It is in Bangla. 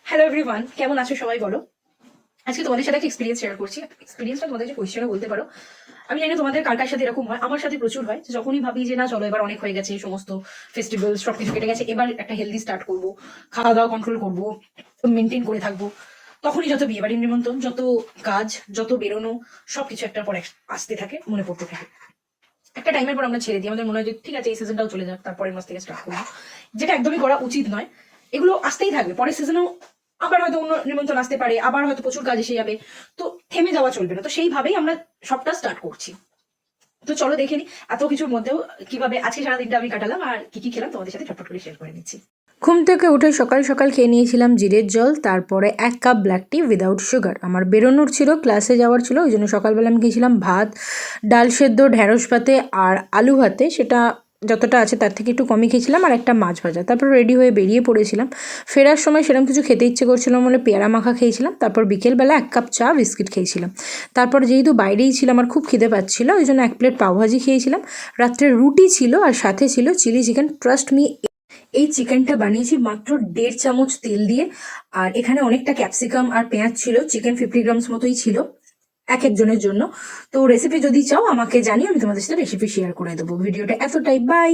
হ্যালো এভরিওয়ান, কেমন আছো সবাই বলো। আজকে তোমাদের সাথে একটা এক্সপিরিয়েন্স শেয়ার করছি। এক্সপিরিয়েন্সটা তোমাদের যে কোয়েশ্চেনও বলতে পারো। আমি জানি না তোমাদের কার কার সাথে এরকম হয়, আমার সাথে প্রচুর হয়। যে যখনই ভাবি যে না চলো এবার অনেক হয়ে গেছে, সমস্ত ফেস্টিভ্যাল সবকিছু কেটে গেছে, এবার একটা হেলদি স্টার্ট করবো, খাওয়া দাওয়া কন্ট্রোল করবো, মেনটেন করে থাকবো, তখনই যত বিয়ে বাড়ির নিমন্ত্রণ, যত কাজ, যত বেরোনো, সবকিছু একটার পর আসতে থাকে, মনে পড়তে থাকে। একটা টাইমের পর আমরা ছেড়ে দিই, আমাদের মনে হয় যে ঠিক আছে এই সিজনটাও চলে যাক, তারপরের মাস থেকে স্টার্ট করবো, যেটা একদমই করা উচিত নয়। এগুলো আসতেই থাকবে, পরের সিজনেও আবার হয়তো অন্য নিমন্ত্রণ আসতে পারে, আবার হয়তো প্রচুর কাজ এসে যাবে। তো থেমে যাওয়া চলবে না, তো সেইভাবেই আমরা সবটা স্টার্ট করছি। তো চলো দেখে নি এত কিছুর মধ্যেও কিভাবে আজকে সারাদিনটা আমি কাটালাম আর কি কি খেলাম তোমাদের সাথে ঝটপট করে শেয়ার করে নিচ্ছি। ঘুম থেকে উঠে সকাল সকাল খেয়ে নিয়েছিলাম জিরের জল, তারপরে 1 কাপ ব্ল্যাক টি উইদাউট সুগার। আমার বেরোনোর ছিল, ক্লাসে যাওয়ার ছিল, ওই জন্য সকালবেলা আমি খেয়েছিলাম ভাত, ডাল সেদ্ধ, ঢ্যাঁড়স ভাতে আর আলু ভাতে, সেটা যতটা আছে তার থেকে একটু কমই খেয়েছিলাম, আর একটা মাছ ভাজা। তারপর রেডি হয়ে বেরিয়ে পড়েছিলাম। ফেরার সময় সেরকম কিছু খেতে ইচ্ছে করছিলাম বলে পেয়ারা মাখা খেয়েছিলাম। তারপর বিকেলবেলা 1 কাপ চা বিস্কিট খেয়েছিলাম। তারপর যেহেতু বাইরেই ছিলাম, আমার খুব খিদে পাচ্ছিল, ওই জন্য 1 প্লেট পাওভাজি খেয়েছিলাম। রাত্রে রুটি ছিল আর সাথে ছিল চিলি চিকেন। ট্রাস্ট মি, এই চিকেনটা বানিয়েছি মাত্র 1.5 চামচ তেল দিয়ে। আর এখানে অনেকটা ক্যাপসিকাম আর পেঁয়াজ ছিল, চিকেন 50 গ্রামস মতোই ছিল এক একজনের জন্য। তো রেসিপি যদি চাও আমাকে জানিও, আমি তোমাদের সাথে রেসিপি শেয়ার করে দেবো। ভিডিওটা এতটাই, বাই।